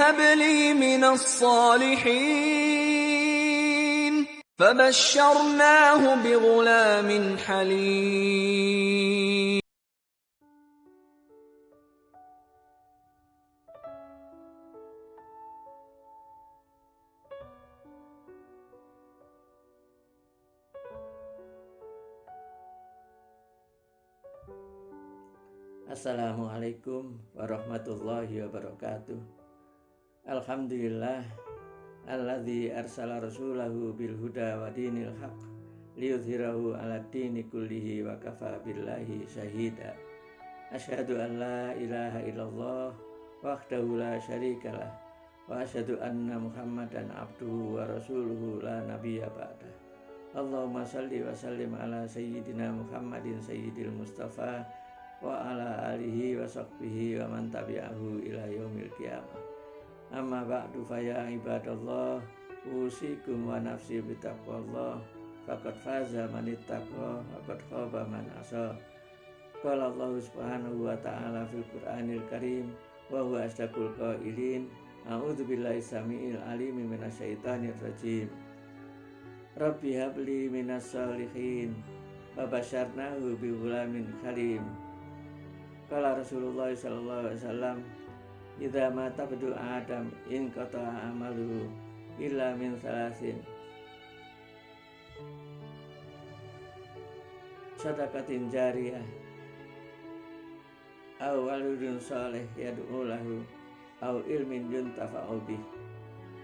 هب لي من الصالحين فبشرناه بغلام حليم. Assalamualaikum warahmatullahi wabarakatuh. Alhamdulillah alladzi arsala rasulahu bil huda wa dinil haq liyudhhirahu 'ala dini kullihi wa kafa billahi syahida. Asyhadu an la ilaha illallah wahdahu la syarikalah wa asyhadu anna Muhammadan abduhu wa rasuluhu la nabiyya ba'dah. Allahumma shalli wa sallim ala sayyidina Muhammadin sayyidil mustafa wa ala alihi wa sahbihi wa man tabi'ahu ila yaumil qiyamah. Amma ba'du fa ya ibadallah, usikum wa nafsi bitaqwallah, faqad faza man ittaqa wa qad khaba man asa. Qala Allah subhanahu wa ta'ala fil Qur'anil Karim wa huwa asdaqul qailin, a'udzu billahi samiil alim minasyaitonir rajim. Rabbi habli minas sholihin wa basyarnahu bi ghulamin halim. Kala Rasulullah sallallahu alaihi wasallam, idza mata badu adam in qata'a amaluhu illa min salasin, sadaqatin jariyah aw waludun salih yad'u lahu aw ilmin yuntafa'u bih.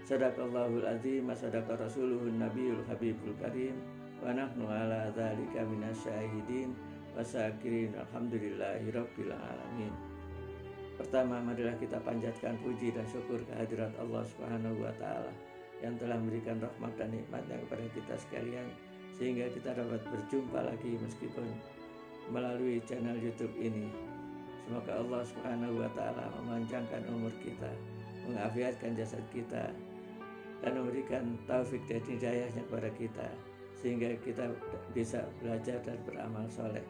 Sadaqallahul azim wa sadaqa rasuluhun nabiyul habibul karim wa nahnu ala dzalika minasyahidin wasakirin. Alhamdulillahi rabbil alamin. Pertama, marilah kita panjatkan puji dan syukur kehadirat Allah Subhanahu wa ta'ala yang telah memberikan rahmat dan nikmatnya kepada kita sekalian, sehingga kita dapat berjumpa lagi meskipun melalui channel YouTube ini. Semoga Allah Subhanahu wa ta'ala memanjangkan umur kita, mengafiatkan jasad kita, dan memberikan taufik dan hidayahnya kepada kita, sehingga kita bisa belajar dan beramal soleh.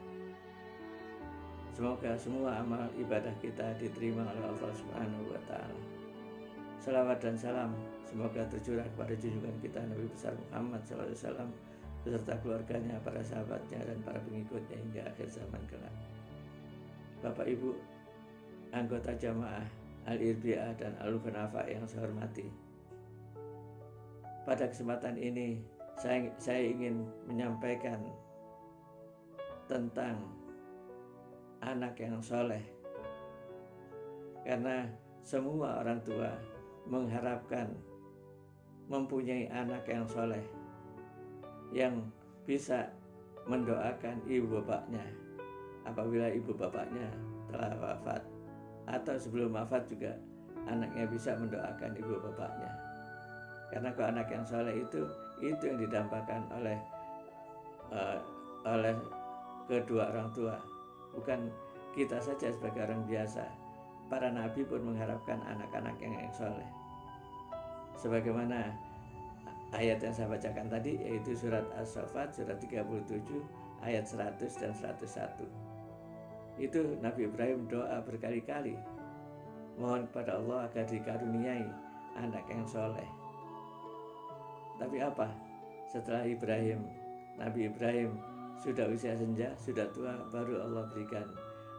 Semoga semua amal ibadah kita diterima oleh Allah Subhanahu wa ta'ala. Salawat dan salam semoga tercurah kepada junjungan kita Nabi besar Muhammad SAW beserta keluarganya, para sahabatnya, dan para pengikutnya hingga akhir zaman kelak. Bapak Ibu, anggota jamaah Al-Irbi'ah dan Al-Hunafa yang saya hormati, pada kesempatan ini saya ingin menyampaikan tentang anak yang soleh, karena semua orang tua mengharapkan mempunyai anak yang soleh yang bisa mendoakan ibu bapaknya apabila ibu bapaknya telah wafat, atau sebelum wafat juga anaknya bisa mendoakan ibu bapaknya. Karena kalau anak yang soleh itu yang didambakan oleh kedua orang tua. Bukan kita saja sebagai orang biasa, para nabi pun mengharapkan anak-anak yang soleh. Sebagaimana ayat yang saya bacakan tadi, yaitu surat As-Saffat surat 37 ayat 100 dan 101. Itu Nabi Ibrahim doa berkali-kali mohon kepada Allah agar dikaruniai anak yang soleh. Tapi apa? Setelah Nabi Ibrahim sudah usia senja, sudah tua, baru Allah berikan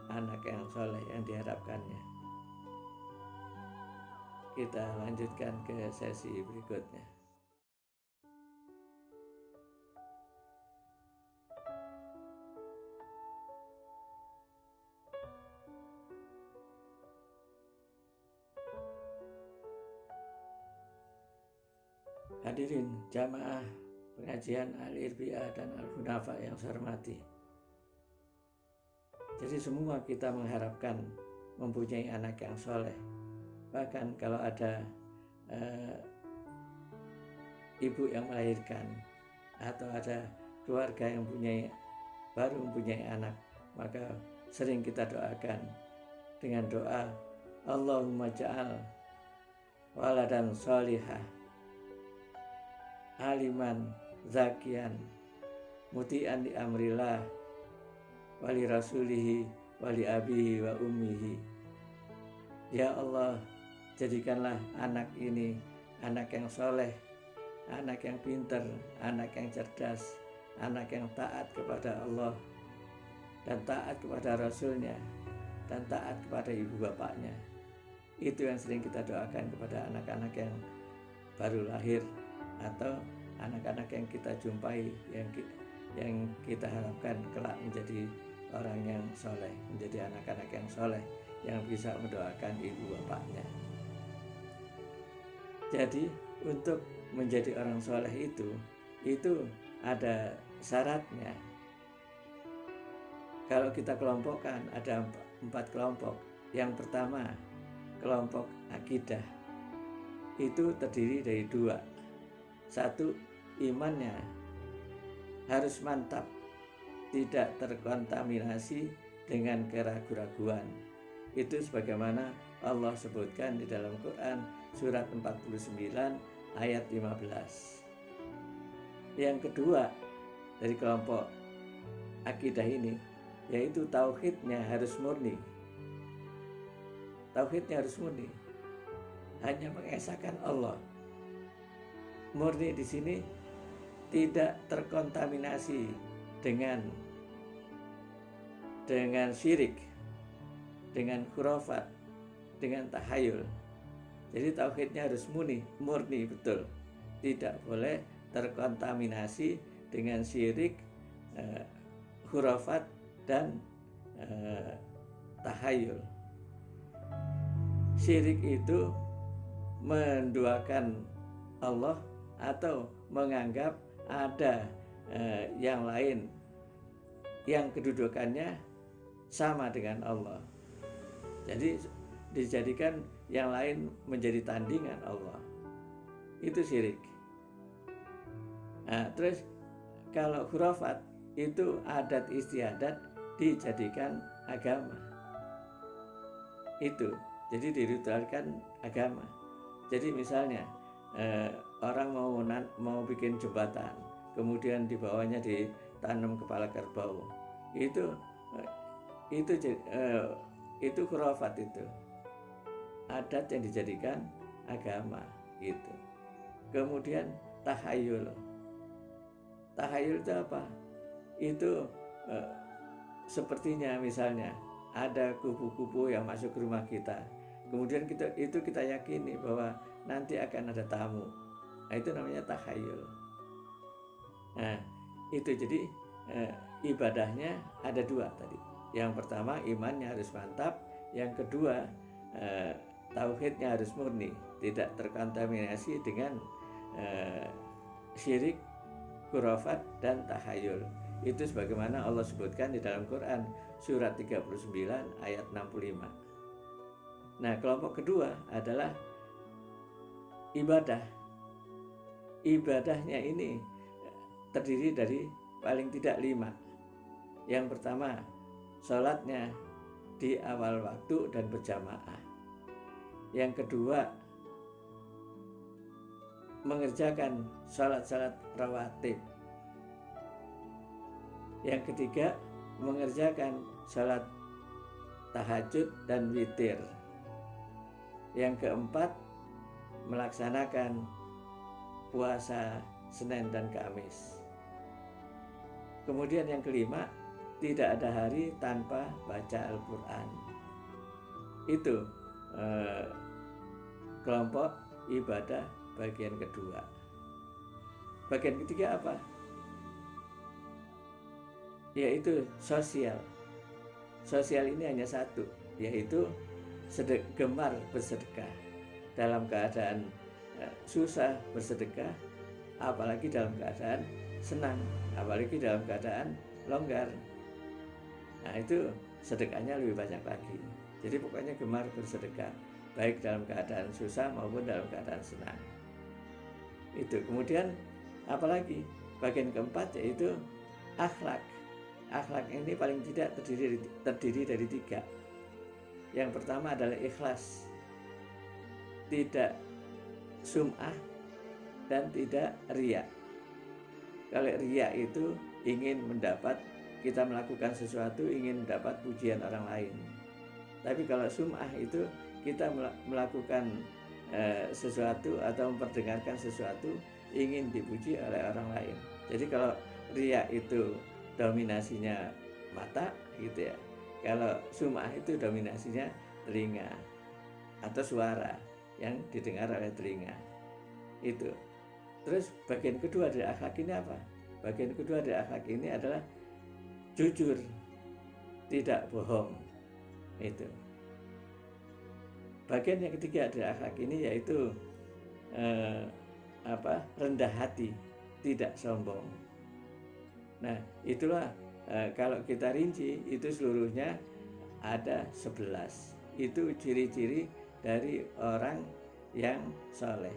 anak yang soleh yang diharapkannya. Kita lanjutkan ke sesi berikutnya. Hadirin jamaah pengajian Al-Irbi'ah dan Al-Hunafa yang saya hormati. Jadi semua kita mengharapkan mempunyai anak yang soleh. Bahkan kalau ada ibu yang melahirkan atau ada keluarga yang baru mempunyai anak, maka sering kita doakan dengan doa Allahumma ja'al waladan sholihah aliman zakian muti'an di amrillah wali rasulihi wali abihi wa ummihi. Ya Allah, jadikanlah anak ini anak yang soleh, anak yang pintar, anak yang cerdas, anak yang taat kepada Allah dan taat kepada Rasulnya dan taat kepada ibu bapaknya. Itu yang sering kita doakan kepada anak-anak yang baru lahir atau anak-anak yang kita jumpai, yang kita harapkan kelak menjadi orang yang soleh, menjadi anak-anak yang soleh yang bisa mendoakan ibu bapaknya. Jadi untuk menjadi orang soleh itu ada syaratnya. Kalau kita kelompokkan ada 4 kelompok. Yang pertama, kelompok akidah. Itu terdiri dari 2. 1, imannya harus mantap, tidak terkontaminasi dengan keraguan-raguan. Itu sebagaimana Allah sebutkan di dalam Quran surat 49 ayat 15. Yang kedua dari kelompok akidah ini yaitu tauhidnya harus murni. Tauhidnya harus murni, hanya mengesahkan Allah. Murni di sini tidak terkontaminasi dengan syirik, dengan khurafat, dengan tahayul. Jadi tauhidnya harus murni betul, tidak boleh terkontaminasi dengan syirik, khurafat dan tahayul. Syirik itu menduakan Allah atau menganggap ada yang lain yang kedudukannya sama dengan Allah. Jadi dijadikan yang lain menjadi tandingan Allah. Itu syirik. Nah, terus kalau khurafat itu adat istiadat dijadikan agama. Itu jadi diritualkan agama. Jadi misalnya orang mau bikin jembatan, kemudian di bawahnya ditanam kepala kerbau. Itu khurafat, itu adat yang dijadikan agama gitu. Kemudian tahayul. Tahayul itu apa? Itu sepertinya misalnya ada kupu-kupu yang masuk ke rumah kita. Kemudian kita yakini bahwa nanti akan ada tamu. Nah, itu namanya tahayul. Nah, itu jadi ibadahnya ada 2 tadi. Yang pertama imannya harus mantap. Yang kedua tauhidnya harus murni, tidak terkontaminasi dengan syirik, khurafat dan tahayul. Itu sebagaimana Allah sebutkan di dalam Quran surat 39 ayat 65. Nah, kelompok kedua adalah ibadah. Ibadahnya ini terdiri dari paling tidak 5. Yang pertama, sholatnya di awal waktu dan berjamaah. Yang kedua, mengerjakan sholat-sholat rawatib. Yang ketiga, mengerjakan sholat tahajud dan witir. Yang keempat, melaksanakan puasa Senin dan Kamis. Kemudian yang kelima, tidak ada hari tanpa baca Al-Quran. Itu kelompok ibadah bagian kedua. Bagian ketiga apa? Yaitu sosial. Sosial ini hanya satu, yaitu gemar bersedekah. Dalam keadaan susah bersedekah, apalagi dalam keadaan senang, apalagi dalam keadaan longgar. Nah, itu sedekahnya lebih banyak lagi. Jadi pokoknya gemar bersedekah, baik dalam keadaan susah maupun dalam keadaan senang. Itu. Kemudian apalagi bagian keempat yaitu akhlak. Akhlak ini paling tidak terdiri dari 3. Yang pertama adalah ikhlas, tidak sum'ah dan tidak riya. Kalau riya itu ingin kita melakukan sesuatu ingin mendapat pujian orang lain. Tapi kalau sum'ah itu kita melakukan sesuatu atau memperdengarkan sesuatu ingin dipuji oleh orang lain. Jadi kalau riya itu dominasinya mata gitu ya. Kalau sum'ah itu dominasinya telinga atau suara yang didengar oleh telinga. Itu. Terus bagian kedua dari akhlak ini apa? Bagian kedua dari akhlak ini adalah jujur, tidak bohong. Itu. Bagian yang ketiga dari akhlak ini yaitu rendah hati, tidak sombong. Nah, itulah kalau kita rinci itu seluruhnya ada 11. Itu ciri-ciri dari orang yang soleh.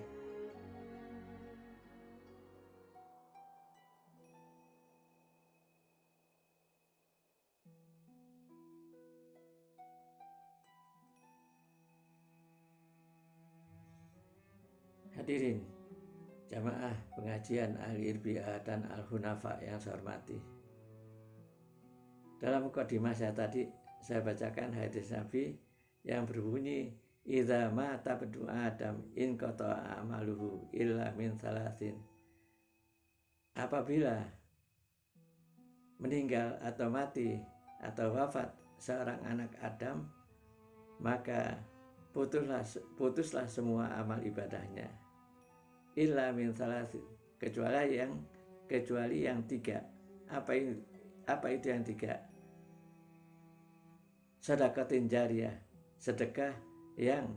Hadirin jamaah pengajian ahli Irbiah dan Al-Hunafa yang saya hormati. Dalam mukadimah saya tadi, saya bacakan hadis Nabi yang berbunyi, idza mata ibnu Adam in qata'a amaluhu illa min salasin. Apabila meninggal atau mati atau wafat seorang anak Adam, maka putuslah semua amal ibadahnya. Illa min salasin, kecuali yang tiga. Apa itu yang tiga? Sedekatin jariyah, sedekah yang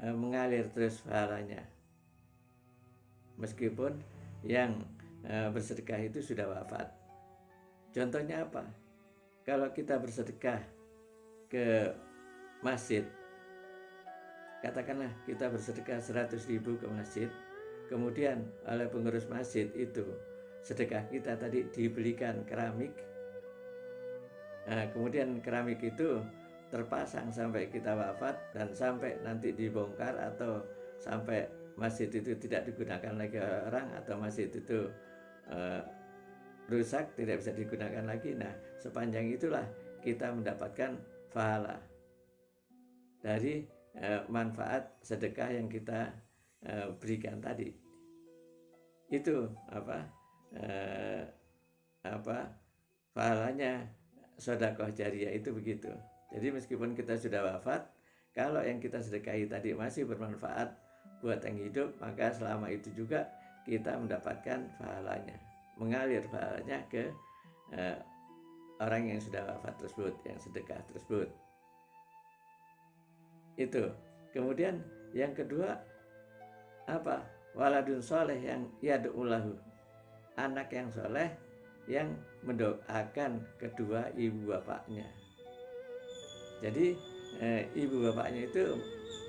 mengalir terus pahalanya. Meskipun yang bersedekah itu sudah wafat. Contohnya apa? Kalau kita bersedekah ke masjid, katakanlah kita bersedekah 100.000 ke masjid, kemudian oleh pengurus masjid itu sedekah kita tadi dibelikan keramik. Nah, kemudian keramik itu terpasang sampai kita wafat dan sampai nanti dibongkar atau sampai masjid itu tidak digunakan lagi orang atau masjid itu rusak, tidak bisa digunakan lagi. Nah, sepanjang itulah kita mendapatkan pahala dari manfaat sedekah yang kita berikan tadi. Itu pahalanya sedekah jariyah itu begitu. Jadi meskipun kita sudah wafat, kalau yang kita sedekahi tadi masih bermanfaat buat yang hidup, maka selama itu juga kita mendapatkan pahalanya, mengalir pahalanya ke orang yang sudah wafat tersebut, yang sedekah tersebut. Itu. Kemudian yang kedua apa? Waladun soleh yang yad'ulahu, anak yang soleh yang mendoakan kedua ibu bapaknya. Jadi ibu bapaknya itu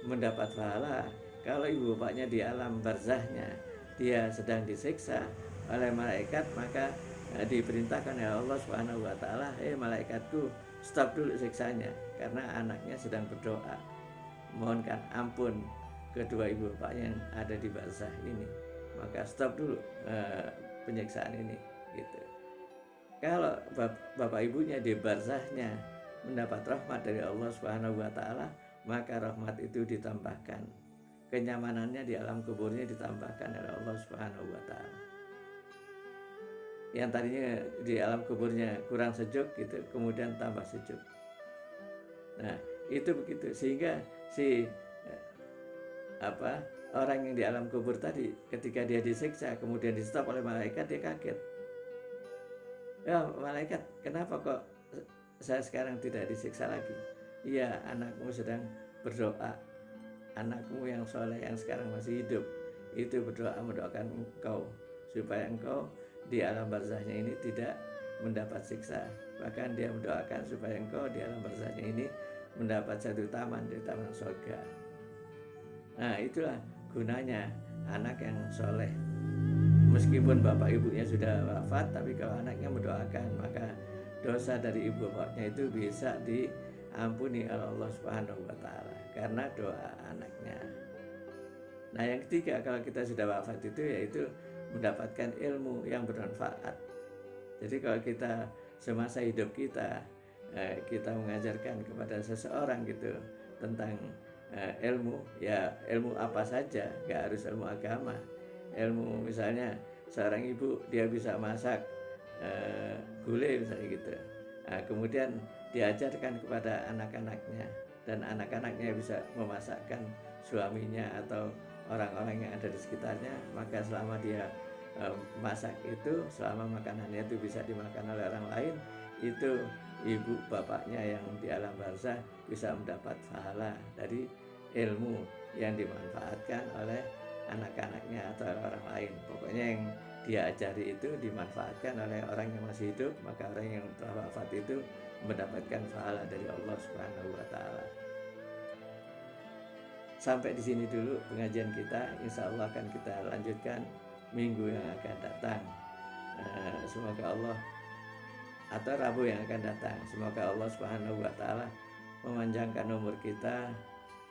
mendapat pahala. Kalau ibu bapaknya di alam barzahnya dia sedang disiksa oleh malaikat, maka diperintahkan oleh Allah Subhanahu wa taala, malaikatku, stop dulu siksanya karena anaknya sedang berdoa mohonkan ampun kedua ibu bapaknya yang ada di barzah ini. Maka stop dulu penyiksaan ini gitu. Kalau bapak ibunya di barzahnya mendapat rahmat dari Allah Subhanahu wa taala, maka rahmat itu ditambahkan. Kenyamanannya di alam kuburnya ditambahkan oleh Allah Subhanahu wa taala. Yang tadinya di alam kuburnya kurang sejuk gitu, kemudian tambah sejuk. Nah, itu begitu sehingga si orang yang di alam kubur tadi ketika dia disiksa kemudian di stop oleh malaikat, dia kaget. Ya, malaikat, kenapa kok saya sekarang tidak disiksa lagi? Iya, anakmu sedang berdoa. Anakmu yang soleh yang sekarang masih hidup itu berdoa mendoakan engkau supaya engkau di alam barzahnya ini tidak mendapat siksa. Bahkan dia mendoakan supaya engkau di alam barzahnya ini mendapat satu taman di taman surga. Nah, itulah gunanya anak yang soleh. Meskipun bapak ibunya sudah wafat, tapi kalau anaknya mendoakan, maka dosa dari ibu bapaknya itu bisa diampuni oleh Allah Subhanahu wa taala karena doa anaknya. Nah, yang ketiga, kalau kita sudah wafat itu yaitu mendapatkan ilmu yang bermanfaat. Jadi kalau kita semasa hidup kita mengajarkan kepada seseorang gitu tentang ilmu, ya ilmu apa saja, nggak harus ilmu agama. Ilmu misalnya seorang ibu dia bisa masak gulai misalnya gitu. Nah, kemudian diajarkan kepada anak-anaknya, dan anak-anaknya bisa memasakkan suaminya atau orang-orang yang ada di sekitarnya, maka selama dia masak itu, selama makanannya itu bisa dimakan oleh orang lain, itu ibu bapaknya yang di alam barzah bisa mendapat pahala dari ilmu yang dimanfaatkan oleh anak-anaknya atau orang lain. Pokoknya yang dia ajari itu dimanfaatkan oleh orang yang masih hidup, maka orang yang telah wafat itu mendapatkan pahala dari Allah Subhanahu wa taala. Sampai di sini dulu pengajian kita. Insya Allah akan kita lanjutkan minggu yang akan datang. Semoga Allah, atau Rabu yang akan datang, semoga Allah Subhanahu wa taala memanjangkan umur kita,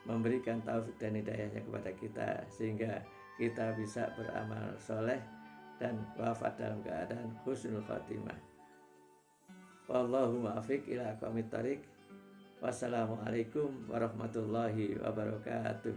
memberikan taufik dan hidayahnya kepada kita, sehingga kita bisa beramal soleh dan wafat dalam keadaan husnul khotimah. Wallahu muwaffiq ila aqwamit thoriq. Wassalamualaikum warahmatullahi wabarakatuh.